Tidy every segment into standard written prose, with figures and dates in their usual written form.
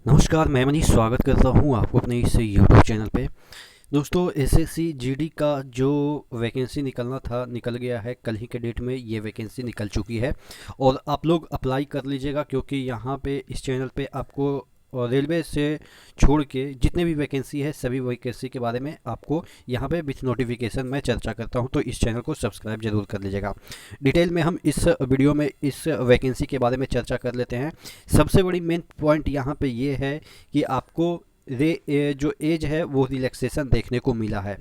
नमस्कार, मैं मनीष स्वागत करता हूँ आपको अपने इस यूट्यूब चैनल पे। दोस्तों, एसएससी जीडी का जो वैकेंसी निकलना था निकल गया है। कल ही के डेट में ये वैकेंसी निकल चुकी है और आप लोग अप्लाई कर लीजिएगा, क्योंकि यहाँ पे इस चैनल पे आपको रेलवे से छोड़ के जितने भी वैकेंसी है सभी वैकेंसी के बारे में आपको यहाँ पे विथ नोटिफिकेशन मैं चर्चा करता हूँ, तो इस चैनल को सब्सक्राइब जरूर कर लीजिएगा। डिटेल में हम इस वीडियो में इस वैकेंसी के बारे में चर्चा कर लेते हैं। सबसे बड़ी मेन पॉइंट यहाँ पे ये है कि आपको जो एज है वो रिलैक्सेशन देखने को मिला है।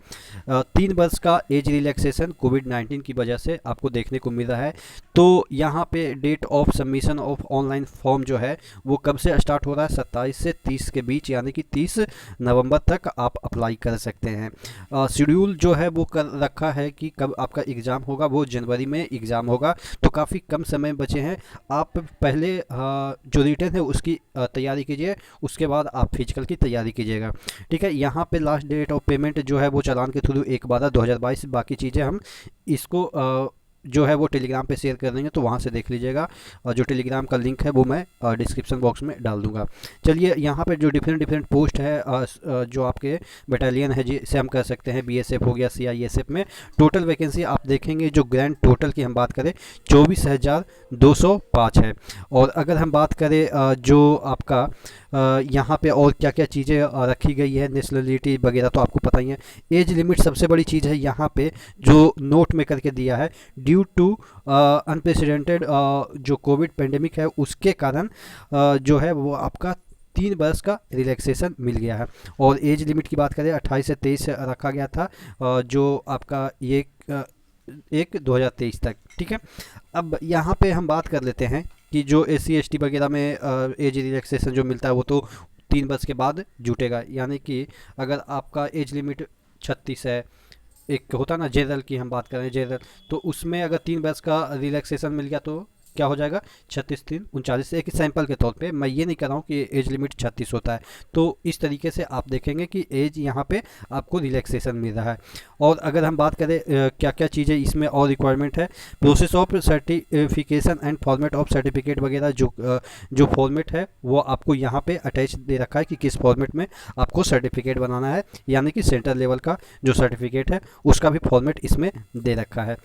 3 वर्ष का एज रिलैक्सेशन कोविड-19 की वजह से आपको देखने को मिल रहा है। तो यहाँ पे date of submission of online form जो है वो कब से स्टार्ट हो रहा है, 27 से 30 के बीच, यानी कि 30 नवंबर तक आप अप्लाई कर सकते हैं। शेड्यूल जो है वो कर रखा है कि कब आपका एग्ज़ाम होगा, वो जनवरी में एग्ज़ाम होगा, तो काफ़ी कम समय बचे हैं। आप पहले जो रिटर्न है उसकी तैयारी कीजिए, उसके बाद आप फिजिकल की तैयारी कीजिएगा। ठीक है, यहाँ पे लास्ट डेट ऑफ पेमेंट जो है वो चालान के थ्रू 1/12/2022। बाकी चीज़ें हम इसको जो है वो टेलीग्राम पे शेयर कर देंगे, तो वहाँ से देख लीजिएगा। और जो टेलीग्राम का लिंक है वो मैं डिस्क्रिप्शन बॉक्स में डाल दूंगा। चलिए, यहाँ पे जो डिफरेंट पोस्ट है जो आपके बटालियन है जिसे हम कर सकते हैं, बीएसएफ हो गया, सीआईएसएफ में टोटल वैकेंसी आप देखेंगे। जो ग्रैंड टोटल की हम बात करें 24,205 है। और अगर हम बात करें जो आपका यहाँ पे और क्या क्या चीज़ें रखी गई है, नेशनलिटी वगैरह तो आपको पता ही है। एज लिमिट सबसे बड़ी चीज़ है यहाँ पे जो नोट में करके दिया है, ड्यू टू अनप्रेसिडेंटेड जो कोविड पेंडेमिक है उसके कारण जो है वो आपका 3 वर्ष का रिलैक्सेशन मिल गया है। और एज लिमिट की बात करें 28 से 23 रखा गया था, जो आपका ये 1/2023 तक। ठीक है, अब यहाँ पे हम बात कर लेते हैं कि जो SC ST वगैरह में एज रिलैक्सेशन जो मिलता है वो तो 3 वर्ष के बाद जुटेगा। यानी कि अगर आपका एज लिमिट 36 है, एक होता ना जनरल की हम बात करें जनरल, तो उसमें अगर 3 वर्ष का रिलैक्सेशन मिल गया तो क्या हो जाएगा, 36 3 39। एक सैंपल के तौर पे मैं ये नहीं कर रहा हूँ कि एज लिमिट 36 होता है। तो इस तरीके से आप देखेंगे कि एज यहाँ पे आपको रिलैक्सेशन मिल रहा है। और अगर हम बात करें क्या क्या चीज़ें इसमें और रिक्वायरमेंट है, process of certification and format of certificate वगैरह जो फॉर्मेट है वो आपको यहाँ पे अटैच दे रखा है कि किस फॉर्मेट में आपको सर्टिफिकेट बनाना है, यानी कि सेंट्रल लेवल का जो सर्टिफिकेट है उसका भी फॉर्मेट इसमें दे रखा है।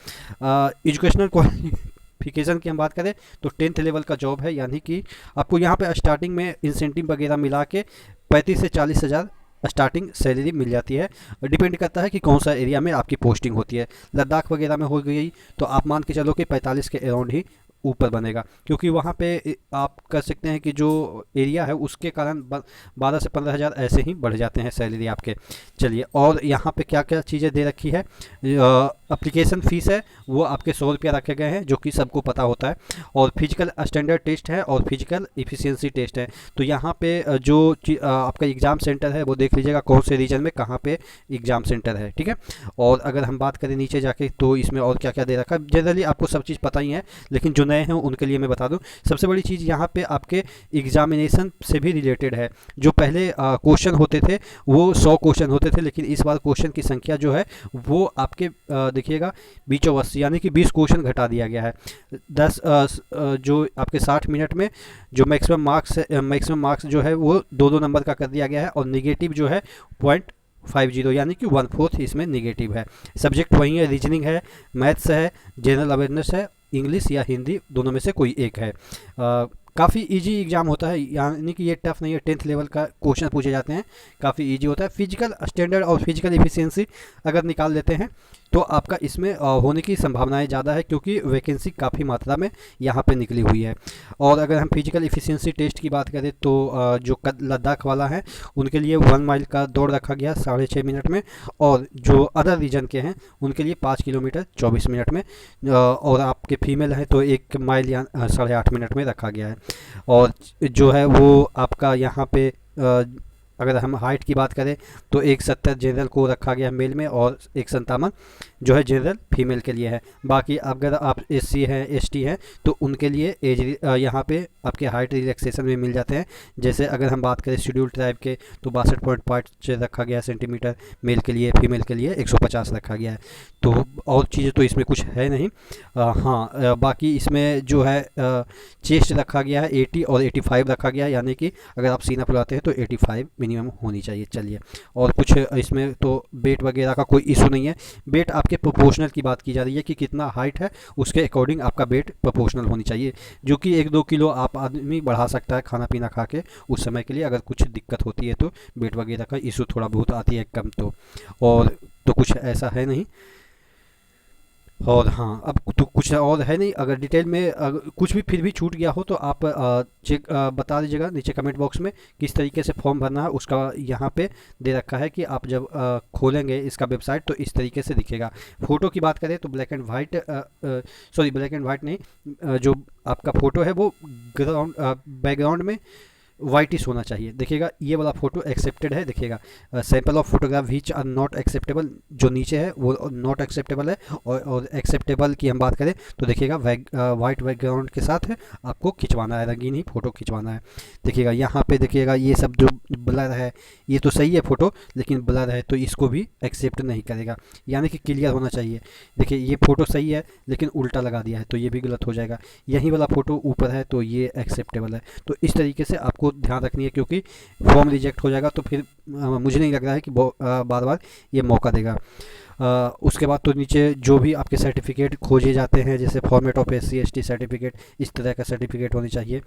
एजुकेशनल क्वालिफिकेशन की हम बात करें तो 10th लेवल का जॉब है, यानी कि आपको यहाँ पे स्टार्टिंग में इंसेंटिव वगैरह मिला के 35 से 40 हज़ार स्टार्टिंग सैलरी मिल जाती है। डिपेंड करता है कि कौन सा एरिया में आपकी पोस्टिंग होती है। लद्दाख वगैरह में हो गई तो आप मान के चलो कि 45 के अराउंड ही ऊपर बनेगा, क्योंकि वहाँ पे आप कर सकते हैं कि जो एरिया है उसके कारण 12 से 15 हज़ार ऐसे ही बढ़ जाते हैं सैलरी आपके। चलिए, और यहाँ पे क्या क्या चीज़ें दे रखी है, एप्लीकेशन फ़ीस है वो आपके 100 रुपया रखे गए हैं, जो कि सबको पता होता है। और फिजिकल स्टैंडर्ड टेस्ट है और फिजिकल इफ़िशियंसी टेस्ट है। तो यहाँ पे जो आपका एग्ज़ाम सेंटर है वो देख लीजिएगा कौन से रीजन में कहाँ पे एग्ज़ाम सेंटर है। ठीक है, और अगर हम बात करें नीचे जाके तो इसमें और क्या क्या दे रखा है, जनरली आपको सब चीज़ पता ही है, लेकिन जो नए हैं उनके लिए मैं बता दूं। सबसे बड़ी चीज़ यहाँ पे आपके एग्जामिनेशन से भी रिलेटेड है। जो पहले क्वेश्चन होते थे वो 100 क्वेश्चन होते थे, लेकिन इस बार क्वेश्चन की संख्या जो है वो आपके देखिएगा बीचों वर्ष, यानी कि 20 क्वेश्चन घटा दिया गया है। 10 जो आपके 60 मिनट में जो मैक्सिमम मार्क्स जो है वो 2-2 नंबर का कर दिया गया है। और निगेटिव जो है 0.50, यानी कि 1/4 इसमें निगेटिव है। सब्जेक्ट वही है, रीजनिंग है, मैथ्स है, जनरल अवेयरनेस है, इंग्लिश या हिंदी, दोनों में से कोई एक है। काफ़ी इजी एग्जाम होता है, यानी कि ये टफ नहीं है। 10th लेवल का क्वेश्चन पूछे जाते हैं, काफ़ी इजी होता है। फिजिकल स्टैंडर्ड और फिजिकल एफिशिएंसी अगर निकाल लेते हैं तो आपका इसमें होने की संभावनाएं ज़्यादा है, क्योंकि वैकेंसी काफ़ी मात्रा में यहाँ पे निकली हुई है। और अगर हम फिजिकल एफिशिएंसी टेस्ट की बात करें तो जो लद्दाख वाला है उनके लिए 1 माइल का दौड़ रखा गया 6.5 मिनट में, और जो अदर रीजन के हैं उनके लिए 5 किलोमीटर 24 मिनट में, और आपके फीमेल हैं तो 1 माइल या 8.5 मिनट में रखा गया है। और जो है वो आपका यहाँ पे अगर हम हाइट की बात करें तो 170 जनरल को रखा गया है मेल में, और 157 जो है जनरल फीमेल के लिए है। बाकी अगर आप SC हैं, ST हैं, तो उनके लिए एज यहाँ पे आपके हाइट रिलैक्सेशन में मिल जाते हैं। जैसे अगर हम बात करें शेड्यूल ट्राइब के तो 62.5 रखा गया है सेंटीमीटर मेल के लिए, फीमेल के लिए 150 रखा गया है। तो और चीज़ें तो इसमें कुछ है नहीं। हाँ, बाकी इसमें जो है चेस्ट रखा गया है 80 और 85 रखा गया है, यानी कि अगर आप सीना फुलाते हैं तो 85 मिनिमम होनी चाहिए। चलिए, और कुछ इसमें तो वेट वगैरह का कोई इशू नहीं है। वेट आपके प्रोपोर्शनल की बात की जा रही है कि कितना हाइट है उसके अकॉर्डिंग आपका वेट प्रोपोर्शनल होनी चाहिए, जो कि 1-2 किलो आप आदमी बढ़ा सकता है खाना पीना खा के उस समय के लिए। अगर कुछ दिक्कत होती है तो वेट वगैरह का इशू थोड़ा बहुत आती है कम, तो और तो कुछ ऐसा है नहीं। और हाँ, अब तो कुछ और है नहीं। अगर डिटेल में अगर कुछ भी फिर भी छूट गया हो तो आप चेक बता दीजिएगा नीचे कमेंट बॉक्स में किस तरीके से फॉर्म भरना है। उसका यहाँ पे दे रखा है कि आप जब खोलेंगे इसका वेबसाइट तो इस तरीके से दिखेगा। फ़ोटो की बात करें तो black and white, sorry black and white नहीं, जो आपका फ़ोटो है वो ग्राउंड बैकग्राउंड में वाइटिश होना चाहिए। देखिएगा ये वाला फोटो एक्सेप्टेड है। देखिएगा sample of photograph which are not acceptable, जो नीचे है वो नॉट एक्सेप्टेबल है। और एक्सेप्टेबल की हम बात करें तो देखिएगा वाइट बैकग्राउंड के साथ है, आपको खिंचवाना है, रंगीन ही फोटो खिंचवाना है। देखिएगा यहाँ पे देखिएगा ये सब जो ब्लर है ये तो सही है फ़ोटो, लेकिन ब्लर है तो इसको भी एक्सेप्ट नहीं करेगा, यानी कि क्लियर होना चाहिए। देखिए ये फ़ोटो सही है लेकिन उल्टा लगा दिया है तो ये भी गलत हो जाएगा। यही वाला फ़ोटो ऊपर है तो ये एक्सेप्टेबल है। तो इस तरीके से आपको ध्यान रखनी है, क्योंकि फॉर्म रिजेक्ट हो जाएगा तो फिर मुझे नहीं लग रहा है कि बार बार ये मौका देगा। उसके बाद तो नीचे जो भी आपके सर्टिफिकेट खोजे जाते हैं, जैसे format of SC ST certificate, इस तरह का सर्टिफिकेट होनी चाहिए।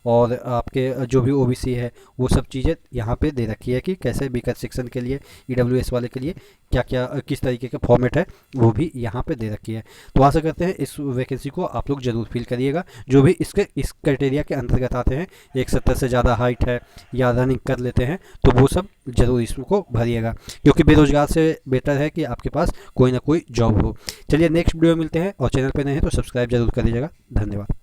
और आपके जो भी OBC है वो सब चीज़ें यहाँ पे दे रखी है कि कैसे बीकर सेक्शन के लिए, EWS वाले के लिए क्या क्या किस तरीके का फॉर्मेट है वो भी यहाँ पे दे रखी है। तो आशा करते हैं इस वैकेंसी को आप लोग ज़रूर फिल करिएगा, जो भी इस क्राइटेरिया के अंतर्गत आते हैं। 170 से ज़्यादा हाइट है या रनिंग कर लेते हैं तो वो सब ज़रूर इसको भरिएगा, क्योंकि बेरोजगार से बेटर है कि आपके पास कोई ना कोई जॉब हो। चलिए नेक्स्ट वीडियो में मिलते हैं, और चैनल पे नए हैं तो सब्सक्राइब जरूर कर दीजिएगा। धन्यवाद।